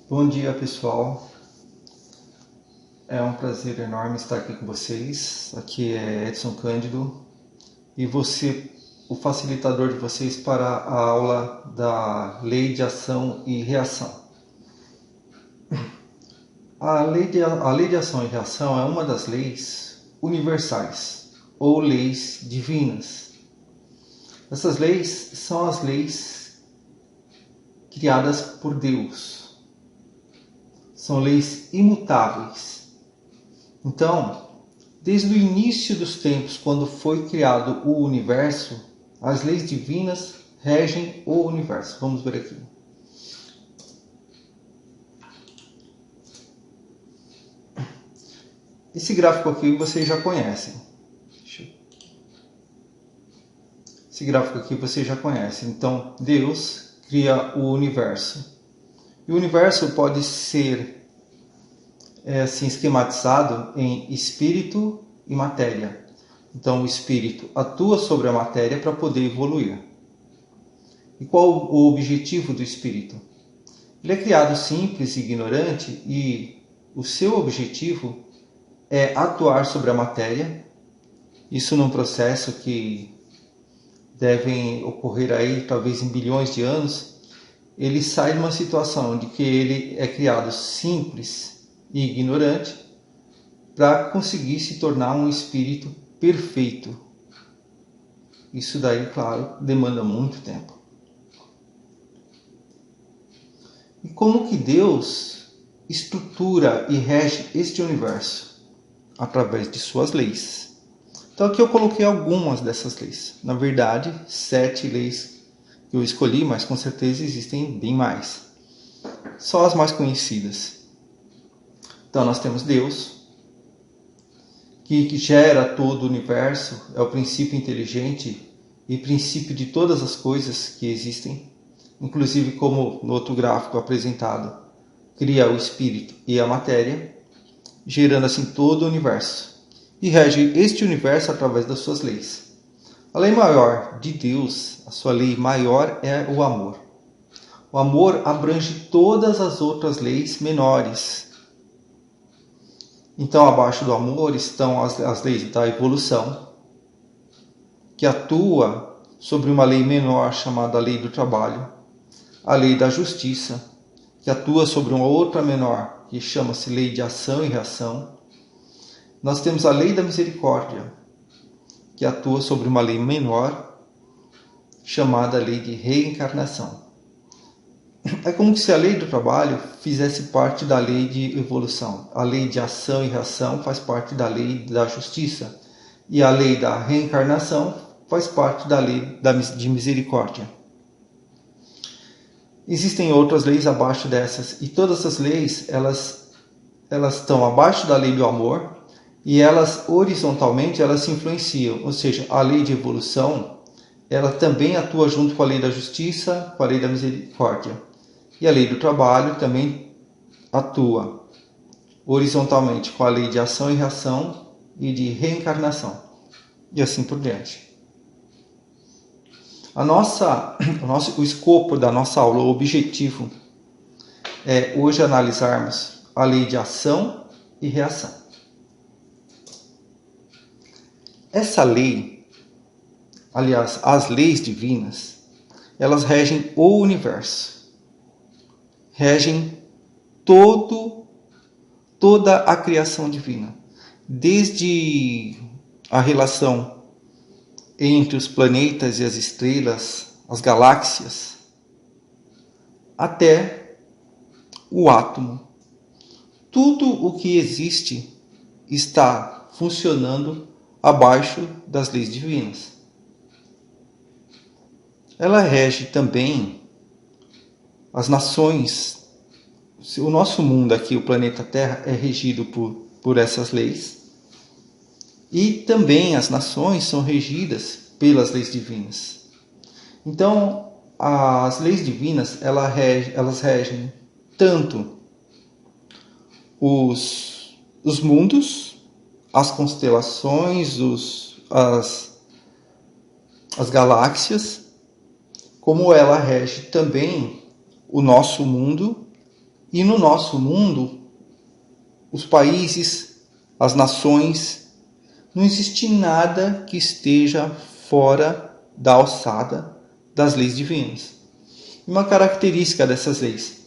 Bom dia, pessoal. É um prazer enorme estar aqui com vocês. Aqui é Edson Cândido e você, o facilitador de vocês para a aula da Lei de Ação e Reação. A lei de ação e reação é uma das leis universais ou leis divinas. Essas leis são as leis criadas por Deus. São leis imutáveis. Então, desde o início dos tempos, quando foi criado o universo, as leis divinas regem o universo. Vamos ver aqui. Esse gráfico aqui vocês já conhecem. Esse gráfico aqui vocês já conhecem. Então, Deus cria o universo. E o universo pode ser assim esquematizado em espírito e matéria. Então o espírito atua sobre a matéria para poder evoluir. E qual o objetivo do espírito? Ele é criado simples e ignorante e o seu objetivo é atuar sobre a matéria. Isso num processo que devem ocorrer aí talvez em bilhões de anos. Ele sai de uma situação de que ele é criado simples e ignorante para conseguir se tornar um espírito perfeito. Isso daí, claro, demanda muito tempo. E como que Deus estrutura e rege este universo? Através de suas leis. Então aqui eu coloquei algumas dessas leis. Na verdade, 7 leis que eu escolhi, mas com certeza existem bem mais. Só as mais conhecidas. Então nós temos Deus, que gera todo o universo, é o princípio inteligente e princípio de todas as coisas que existem, inclusive como no outro gráfico apresentado, cria o espírito e a matéria, gerando assim todo o universo, e rege este universo através das suas leis. A lei maior de Deus, a sua lei maior é o amor. O amor abrange todas as outras leis menores. Então, abaixo do amor estão as leis da evolução, que atua sobre uma lei menor chamada lei do trabalho, a lei da justiça, que atua sobre uma outra menor, que chama-se lei de ação e reação. Nós temos a lei da misericórdia, que atua sobre uma lei menor, chamada lei de reencarnação. É como se a lei do trabalho fizesse parte da lei de evolução. A lei de ação e reação faz parte da lei da justiça. E a lei da reencarnação faz parte da lei de misericórdia. Existem outras leis abaixo dessas. E todas essas leis, elas estão abaixo da lei do amor. E elas, horizontalmente, elas se influenciam. Ou seja, a lei de evolução, ela também atua junto com a lei da justiça, com a lei da misericórdia. E a lei do trabalho também atua horizontalmente com a lei de ação e reação e de reencarnação. E assim por diante. O escopo da nossa aula, o objetivo, é hoje analisarmos a lei de ação e reação. Essa lei, aliás, as leis divinas, elas regem o universo. Regem toda a criação divina, desde a relação entre os planetas e as estrelas, as galáxias, até o átomo. Tudo o que existe está funcionando abaixo das leis divinas. Ela rege também as nações. O nosso mundo aqui, o planeta Terra, é regido por essas leis. E também as nações são regidas pelas leis divinas. Então, as leis divinas, elas regem tanto os mundos, as constelações, as galáxias, como ela rege também o nosso mundo E no nosso mundo, os países, as nações, não existe nada que esteja fora da alçada das leis divinas. E uma característica dessas leis,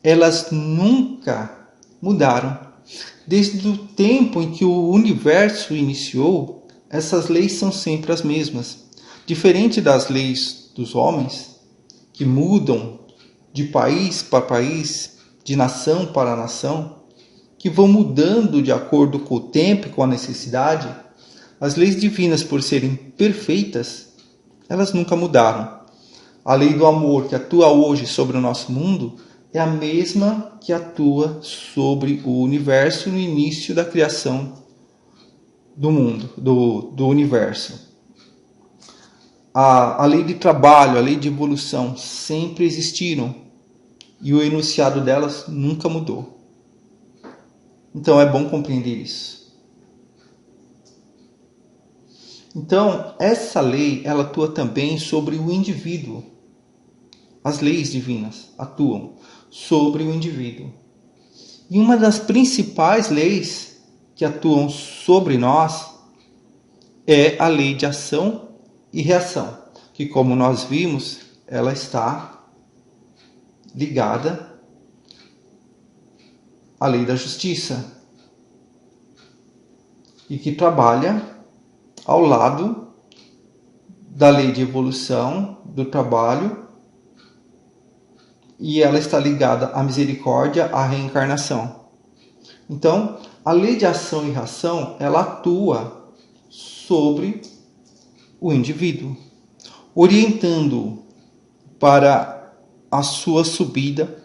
elas nunca mudaram. Desde o tempo em que o universo iniciou, essas leis são sempre as mesmas. Diferente das leis dos homens, que mudam de país para país, de nação para nação, que vão mudando de acordo com o tempo e com a necessidade, as leis divinas, por serem perfeitas, elas nunca mudaram. A lei do amor que atua hoje sobre o nosso mundo é a mesma que atua sobre o universo no início da criação do mundo, do universo. A lei de trabalho, a lei de evolução sempre existiram e o enunciado delas nunca mudou. Então é bom compreender isso. Então essa lei ela atua também sobre o indivíduo. As leis divinas atuam sobre o indivíduo. E uma das principais leis que atuam sobre nós é a lei de ação e reação, que, como nós vimos, ela está ligada à lei da justiça e que trabalha ao lado da lei de evolução, do trabalho, e ela está ligada à misericórdia, à reencarnação. Então, a lei de ação e reação, ela atua sobre o indivíduo, orientando-o para a sua subida,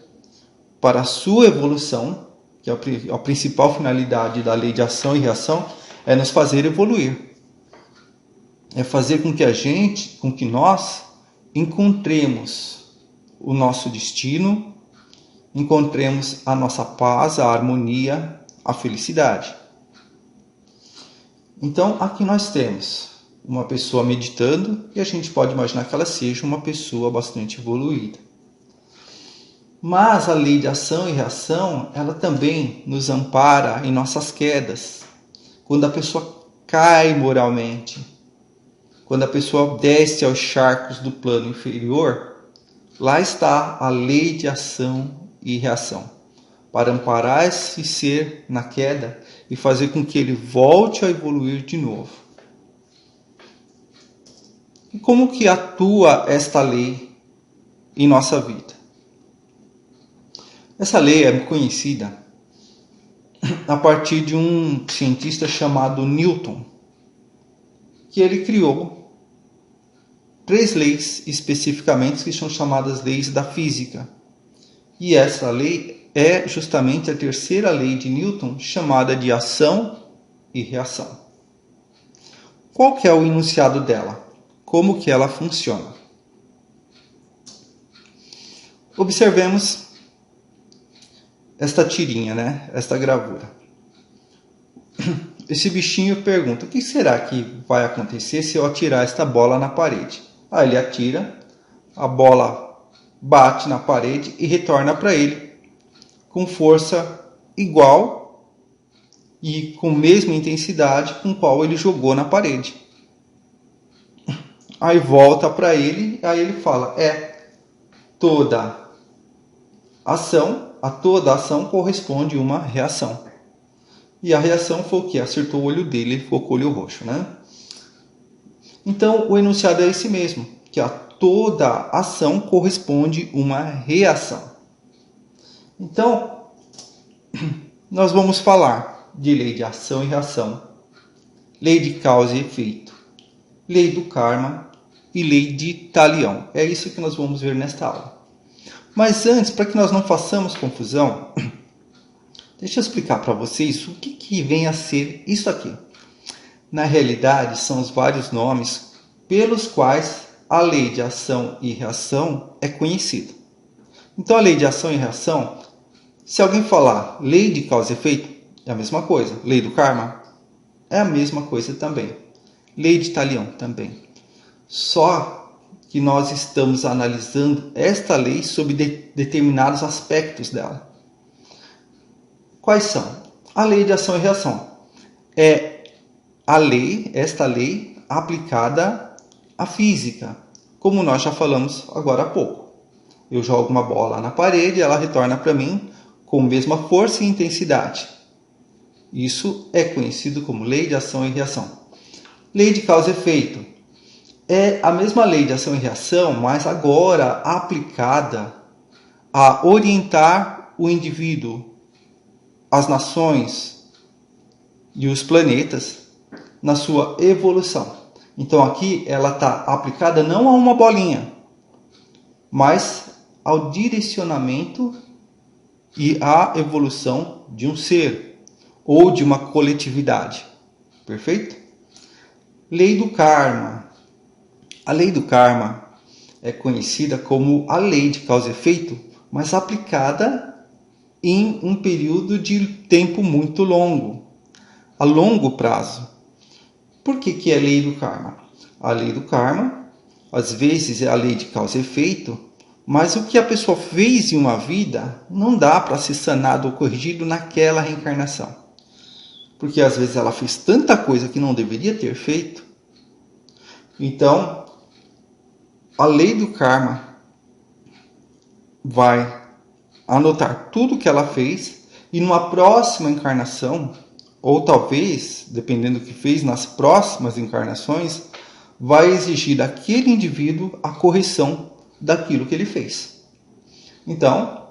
para a sua evolução, que é a principal finalidade da lei de ação e reação, é nos fazer evoluir. É fazer com que nós encontremos o nosso destino, encontremos a nossa paz, a harmonia, a felicidade. Então, aqui nós temos uma pessoa meditando e a gente pode imaginar que ela seja uma pessoa bastante evoluída. Mas a lei de ação e reação, ela também nos ampara em nossas quedas. Quando a pessoa cai moralmente, quando a pessoa desce aos charcos do plano inferior, lá está a lei de ação e reação, para amparar esse ser na queda e fazer com que ele volte a evoluir de novo. E como que atua esta lei em nossa vida? Essa lei é conhecida a partir de um cientista chamado Newton, que ele criou 3 leis especificamente que são chamadas leis da física. E essa lei é justamente a terceira lei de Newton, chamada de ação e reação. Qual que é o enunciado dela? Como que ela funciona? Observemos esta tirinha, esta gravura. Esse bichinho pergunta: o que será que vai acontecer se eu atirar esta bola na parede? Aí ele atira, a bola bate na parede e retorna para ele com força igual e com a mesma intensidade com qual ele jogou na parede. Aí volta para ele, aí ele fala: toda ação corresponde uma reação. E a reação foi o que? Acertou o olho dele, ele ficou com o olho roxo, Então, o enunciado é esse mesmo, que a toda ação corresponde uma reação. Então, nós vamos falar de lei de ação e reação, lei de causa e efeito, lei do karma e lei de talião. É isso que nós vamos ver nesta aula. Mas antes, para que nós não façamos confusão, deixa eu explicar para vocês o que vem a ser isso aqui. Na realidade, são os vários nomes pelos quais a lei de ação e reação é conhecida. Então, a lei de ação e reação, se alguém falar lei de causa e efeito, é a mesma coisa. Lei do karma é a mesma coisa também. Lei de talião também. Só que nós estamos analisando esta lei sob determinados aspectos dela. Quais são? A lei de ação e reação. É esta lei aplicada à física, como nós já falamos agora há pouco. Eu jogo uma bola na parede e ela retorna para mim com a mesma força e intensidade. Isso é conhecido como lei de ação e reação. Lei de causa e efeito. É a mesma lei de ação e reação, mas agora aplicada a orientar o indivíduo, as nações e os planetas na sua evolução. Então aqui ela está aplicada não a uma bolinha, mas ao direcionamento e à evolução de um ser ou de uma coletividade. Perfeito? Lei do karma. A lei do karma é conhecida como a lei de causa e efeito, mas aplicada em um período de tempo muito longo, a longo prazo. Por que é a lei do karma? A lei do karma, às vezes, é a lei de causa e efeito, mas o que a pessoa fez em uma vida não dá para ser sanado ou corrigido naquela reencarnação. Porque às vezes ela fez tanta coisa que não deveria ter feito. Então, a lei do karma vai anotar tudo que ela fez e numa próxima encarnação, ou talvez, dependendo do que fez nas próximas encarnações, vai exigir daquele indivíduo a correção daquilo que ele fez. Então,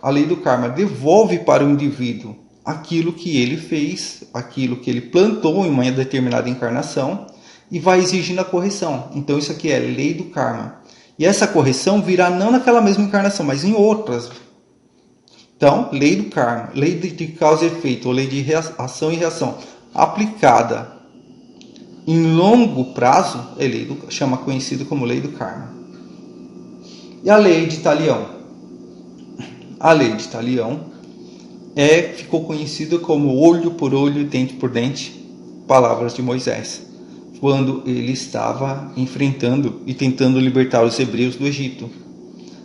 a lei do karma devolve para o indivíduo aquilo que ele fez, aquilo que ele plantou em uma determinada encarnação e vai exigindo a correção. Então isso aqui é lei do karma. E essa correção virá não naquela mesma encarnação, mas em outras. Então, lei do karma, lei de causa e efeito, ou lei de ação e reação, aplicada em longo prazo, chama conhecido como lei do karma. E a lei de Talião? A lei de Talião ficou conhecida como olho por olho, dente por dente, palavras de Moisés, quando ele estava enfrentando e tentando libertar os hebreus do Egito.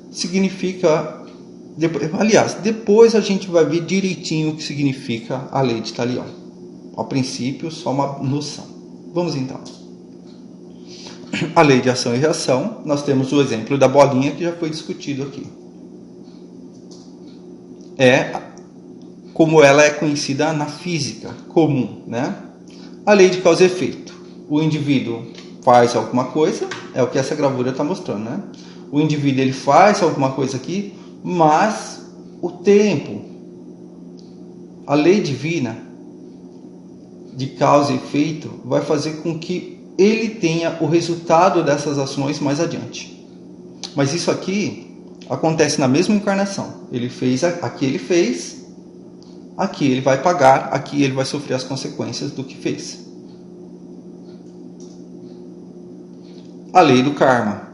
Significa, depois a gente vai ver direitinho o que significa a lei de Talião. Ao princípio, só uma noção. Vamos então. A lei de ação e reação, nós temos o exemplo da bolinha que já foi discutido aqui. Como ela é conhecida na física comum, né? A lei de causa e efeito. O indivíduo faz alguma coisa, é o que essa gravura está mostrando, né? O indivíduo ele faz alguma coisa aqui, mas o tempo, a lei divina de causa e efeito vai fazer com que ele tenha o resultado dessas ações mais adiante. Mas isso aqui acontece na mesma encarnação. Aqui ele vai pagar, aqui ele vai sofrer as consequências do que fez. A lei do karma,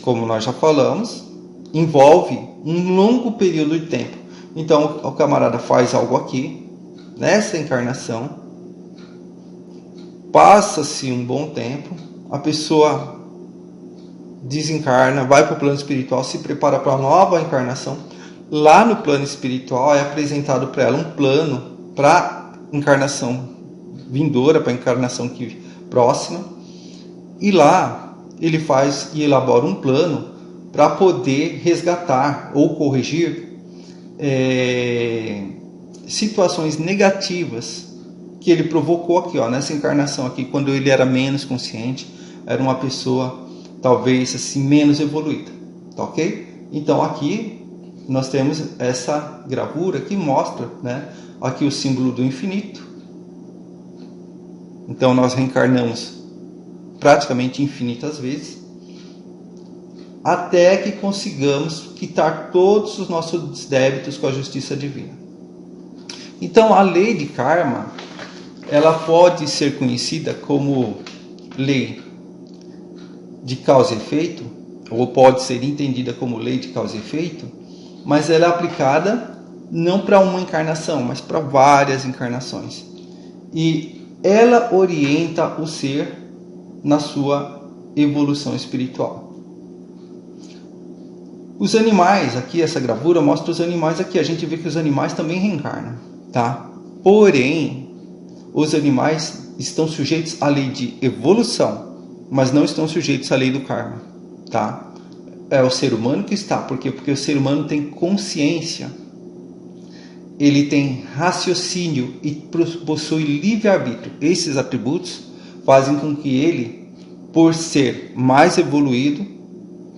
como nós já falamos, envolve um longo período de tempo. Então o camarada faz algo aqui, nessa encarnação, passa-se um bom tempo, a pessoa desencarna, vai para o plano espiritual, se prepara para a nova encarnação. Lá no plano espiritual é apresentado para ela um plano para a encarnação vindoura, para a encarnação próxima. E lá ele faz e elabora um plano para poder resgatar ou corrigir situações negativas que ele provocou aqui, nessa encarnação aqui, quando ele era menos consciente, era uma pessoa talvez assim menos evoluída, tá ok? Então aqui nós temos essa gravura que mostra, né, aqui o símbolo do infinito. Então nós reencarnamos praticamente infinitas vezes, até que consigamos quitar todos os nossos débitos com a justiça divina. Então a lei de karma, ela pode ser conhecida como lei de causa e efeito, ou pode ser entendida como lei de causa e efeito, mas ela é aplicada não para uma encarnação, mas para várias encarnações. E ela orienta o ser na sua evolução espiritual. Os animais, aqui essa gravura mostra os animais aqui. A gente vê que os animais também reencarnam, tá? Porém, os animais estão sujeitos à lei de evolução, mas não estão sujeitos à lei do karma, tá? É o ser humano que está. Por quê? Porque o ser humano tem consciência, ele tem raciocínio e possui livre-arbítrio. Esses atributos fazem com que ele, por ser mais evoluído,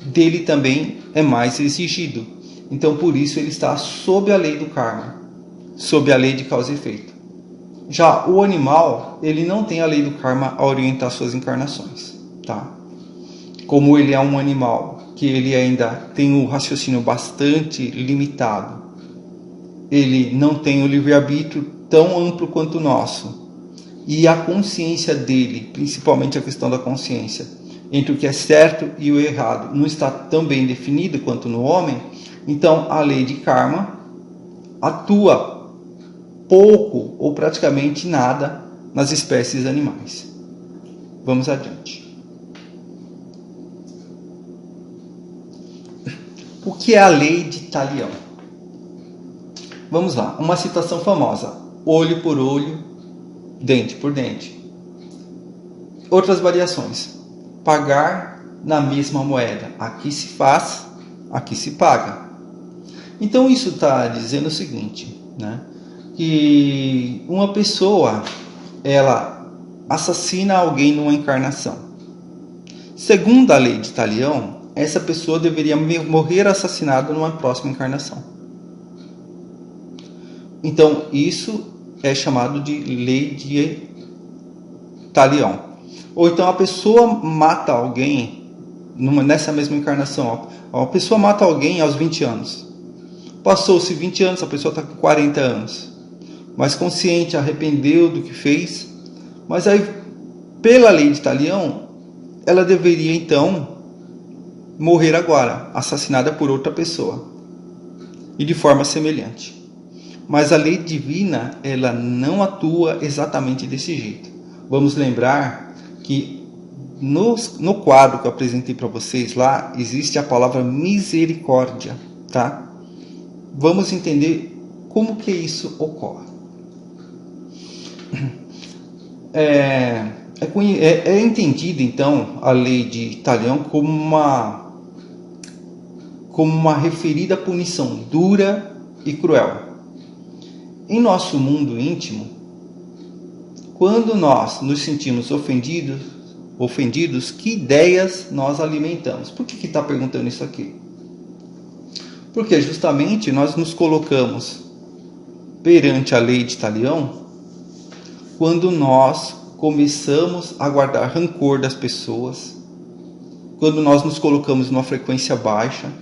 dele também é mais exigido. Então, por isso, ele está sob a lei do karma, sob a lei de causa e efeito. Já o animal, ele não tem a lei do karma a orientar suas encarnações, tá? Como ele é um animal que ele ainda tem um raciocínio bastante limitado, ele não tem o livre-arbítrio tão amplo quanto o nosso, e a consciência dele, principalmente a questão da consciência, entre o que é certo e o errado, não está tão bem definido quanto no homem. Então a lei de karma atua pouco ou praticamente nada nas espécies animais. Vamos adiante. O que é a lei de Talião? Vamos lá, uma citação famosa: olho por olho, dente por dente. Outras variações: pagar na mesma moeda. Aqui se faz, aqui se paga. Então isso está dizendo o seguinte, né? Que uma pessoa, ela assassina alguém numa encarnação. Segundo a lei de Talião, essa pessoa deveria morrer assassinada numa próxima encarnação. Então isso é chamado de lei de Talião. Ou então a pessoa mata alguém nessa mesma encarnação. A pessoa mata alguém aos 20 anos. Passou-se 20 anos, a pessoa está com 40 anos. Mas consciente, arrependeu do que fez. Mas aí, pela lei de Talião, ela deveria então morrer agora, assassinada por outra pessoa. E de forma semelhante. Mas a lei divina, ela não atua exatamente desse jeito. Vamos lembrar que no quadro que eu apresentei para vocês lá, existe a palavra misericórdia, tá? Vamos entender como que isso ocorre. É entendida então a lei de Talião como uma referida punição dura e cruel. Em nosso mundo íntimo, quando nós nos sentimos ofendidos, que ideias nós alimentamos? Por que está perguntando isso aqui? Porque justamente nós nos colocamos perante a lei de Talião quando nós começamos a guardar rancor das pessoas, quando nós nos colocamos numa frequência baixa,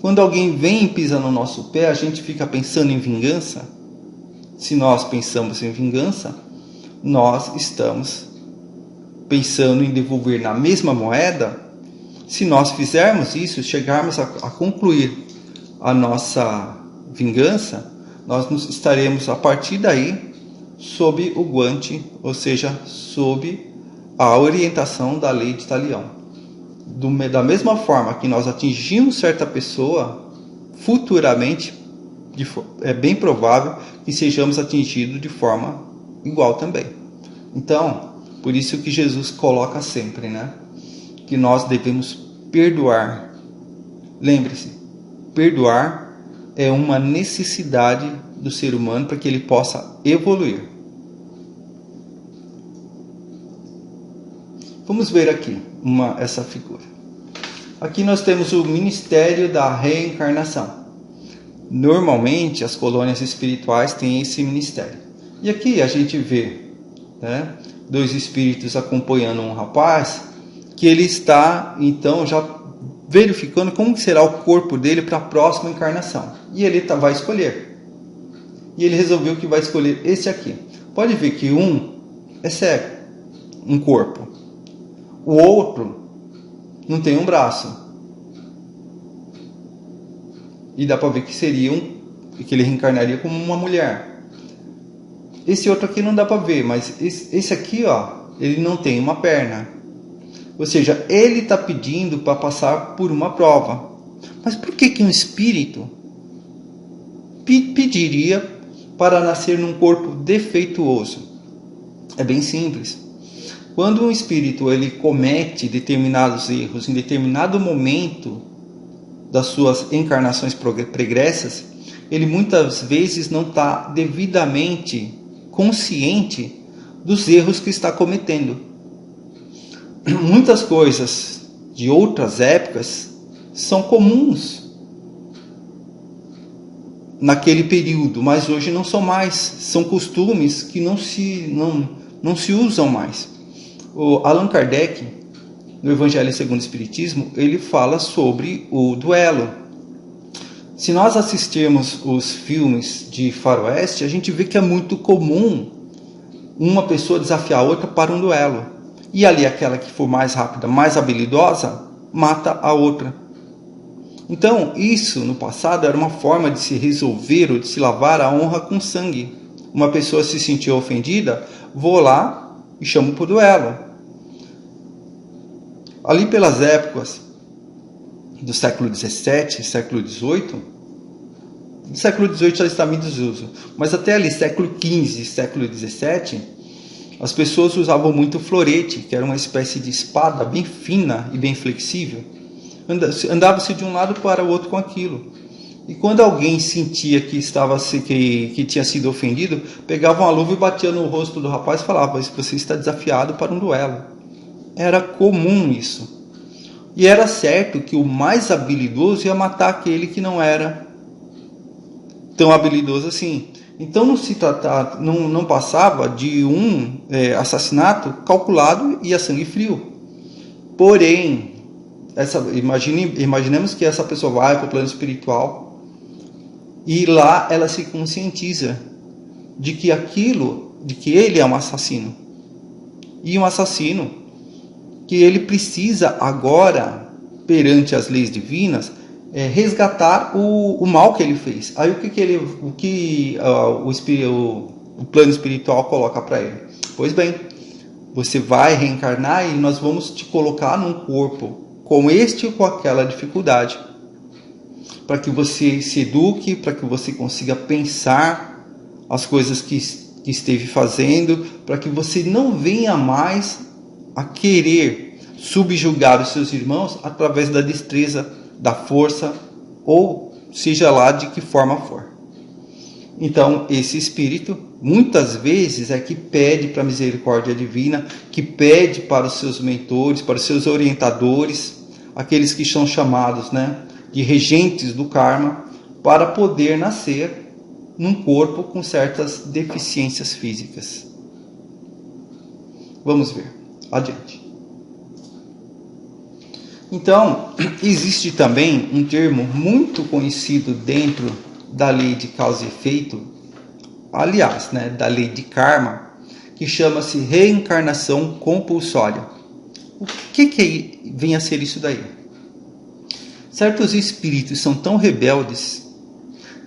quando alguém vem e pisa no nosso pé, a gente fica pensando em vingança. Se nós pensamos em vingança, nós estamos pensando em devolver na mesma moeda. Se nós fizermos isso, chegarmos a concluir a nossa vingança, nós estaremos a partir daí sob o guante, ou seja, sob a orientação da lei de Talião. Da mesma forma que nós atingimos certa pessoa, futuramente é bem provável que sejamos atingidos de forma igual também. Então, por isso que Jesus coloca sempre, né, que nós devemos perdoar. Lembre-se, perdoar é uma necessidade do ser humano para que ele possa evoluir. Vamos ver aqui essa figura. Aqui nós temos o ministério da reencarnação. Normalmente as colônias espirituais têm esse ministério. E aqui a gente vê, né, dois espíritos acompanhando um rapaz que ele está então já verificando como será o corpo dele para a próxima encarnação. E ele vai escolher. E ele resolveu que vai escolher esse aqui. Pode ver que um é cego, um corpo. O outro não tem um braço. E dá para ver que que ele reencarnaria como uma mulher. Esse outro aqui não dá para ver, mas esse aqui, ó, ele não tem uma perna. Ou seja, ele está pedindo para passar por uma prova. Mas por que um espírito pediria para nascer num corpo defeituoso? É bem simples. Quando um espírito ele comete determinados erros em determinado momento das suas encarnações pregressas, ele muitas vezes não está devidamente consciente dos erros que está cometendo. Muitas coisas de outras épocas são comuns naquele período, mas hoje não são mais. São costumes que não se usam mais. O Allan Kardec, no Evangelho segundo o Espiritismo, ele fala sobre o duelo. Se nós assistirmos os filmes de faroeste, a gente vê que é muito comum uma pessoa desafiar a outra para um duelo. E ali aquela que for mais rápida, mais habilidosa, mata a outra. Então, isso no passado era uma forma de se resolver ou de se lavar a honra com sangue. Uma pessoa se sentiu ofendida, vou lá e chamo para o duelo. Ali pelas épocas do século XVII, século XVIII, no século XVIII já está em desuso, mas até ali, século XV, século XVII, as pessoas usavam muito florete, que era uma espécie de espada bem fina e bem flexível. Andava-se de um lado para o outro com aquilo. E quando alguém sentia que tinha sido ofendido, pegava uma luva e batia no rosto do rapaz e falava: você está desafiado para um duelo. Era comum isso. E era certo que o mais habilidoso ia matar aquele que não era tão habilidoso assim. Então não passava de um assassinato calculado e a sangue frio. Porém, imaginemos que essa pessoa vai para o plano espiritual e lá ela se conscientiza de que ele é um assassino. E um assassino que ele precisa agora, perante as leis divinas, resgatar o mal que ele fez. Aí o plano espiritual coloca para ele? Pois bem, você vai reencarnar e nós vamos te colocar num corpo com este ou com aquela dificuldade, para que você se eduque, para que você consiga pensar as coisas que esteve fazendo, para que você não venha mais a querer subjugar os seus irmãos através da destreza, da força, ou seja lá de que forma for. Então, esse espírito, muitas vezes, é que pede para a misericórdia divina, que pede para os seus mentores, para os seus orientadores, aqueles que são chamados, de regentes do karma, para poder nascer num corpo com certas deficiências físicas. Vamos ver. Adiante. Então, existe também um termo muito conhecido dentro da lei de causa e efeito, aliás, da lei de karma, que chama-se reencarnação compulsória. O que vem a ser isso daí? Certos espíritos são tão rebeldes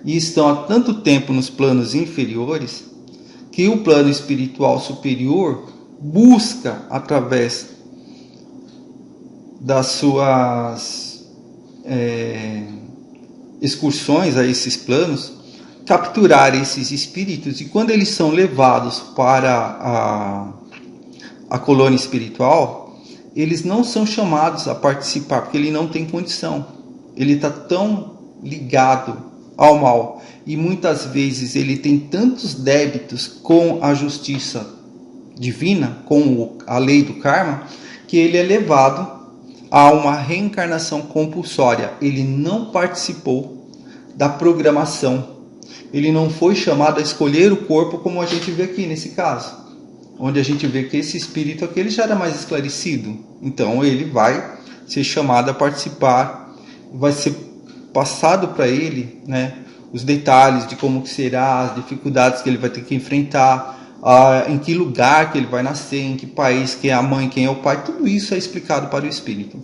e estão há tanto tempo nos planos inferiores que o plano espiritual superior busca, através das suas excursões a esses planos, capturar esses espíritos, e quando eles são levados para a colônia espiritual, eles não são chamados a participar, porque ele não tem condição. Ele está tão ligado ao mal, e muitas vezes ele tem tantos débitos com a justiça divina, com a lei do karma, que ele é levado a uma reencarnação compulsória. Ele não participou da programação. Ele não foi chamado a escolher o corpo, como a gente vê aqui nesse caso, onde a gente vê que esse espírito aqui ele já era mais esclarecido. Então ele vai ser chamado a participar, vai ser passado para ele, os detalhes de como que será, as dificuldades que ele vai ter que enfrentar, em que lugar que ele vai nascer, em que país, quem é a mãe, quem é o pai, tudo isso é explicado para o espírito.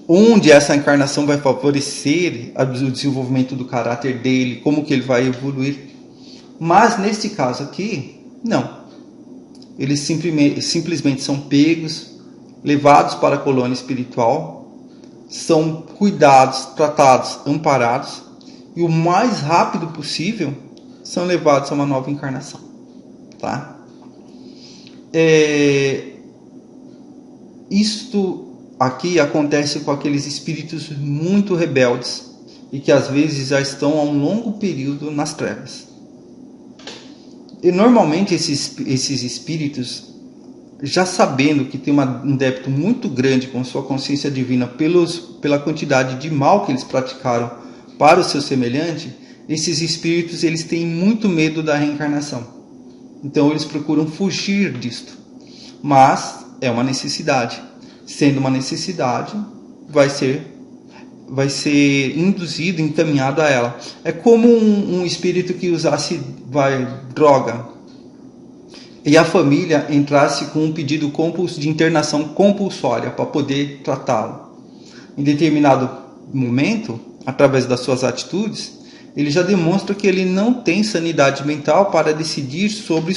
Onde essa encarnação vai favorecer o desenvolvimento do caráter dele, como que ele vai evoluir. Mas neste caso aqui, não. Eles simplesmente são pegos, levados para a colônia espiritual, são cuidados, tratados, amparados, e o mais rápido possível são levados a uma nova encarnação. Tá? Isto aqui acontece com aqueles espíritos muito rebeldes e que às vezes já estão há um longo período nas trevas. E normalmente esses espíritos, já sabendo que tem um débito muito grande com sua consciência divina pela quantidade de mal que eles praticaram para o seu semelhante, esses espíritos eles têm muito medo da reencarnação. Então eles procuram fugir disto. Mas é uma necessidade. Sendo uma necessidade, vai ser induzido, encaminhado a ela. É como um espírito que usasse droga e a família entrasse com um pedido de internação compulsória para poder tratá-lo. Em determinado momento, através das suas atitudes, ele já demonstra que ele não tem sanidade mental para decidir sobre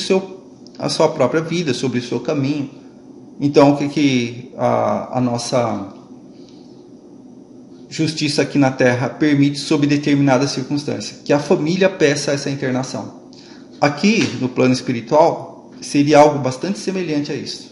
a sua própria vida, sobre o seu caminho. Então, o que a nossa justiça aqui na Terra permite sob determinada circunstância? Que a família peça essa internação. Aqui, no plano espiritual, seria algo bastante semelhante a isso.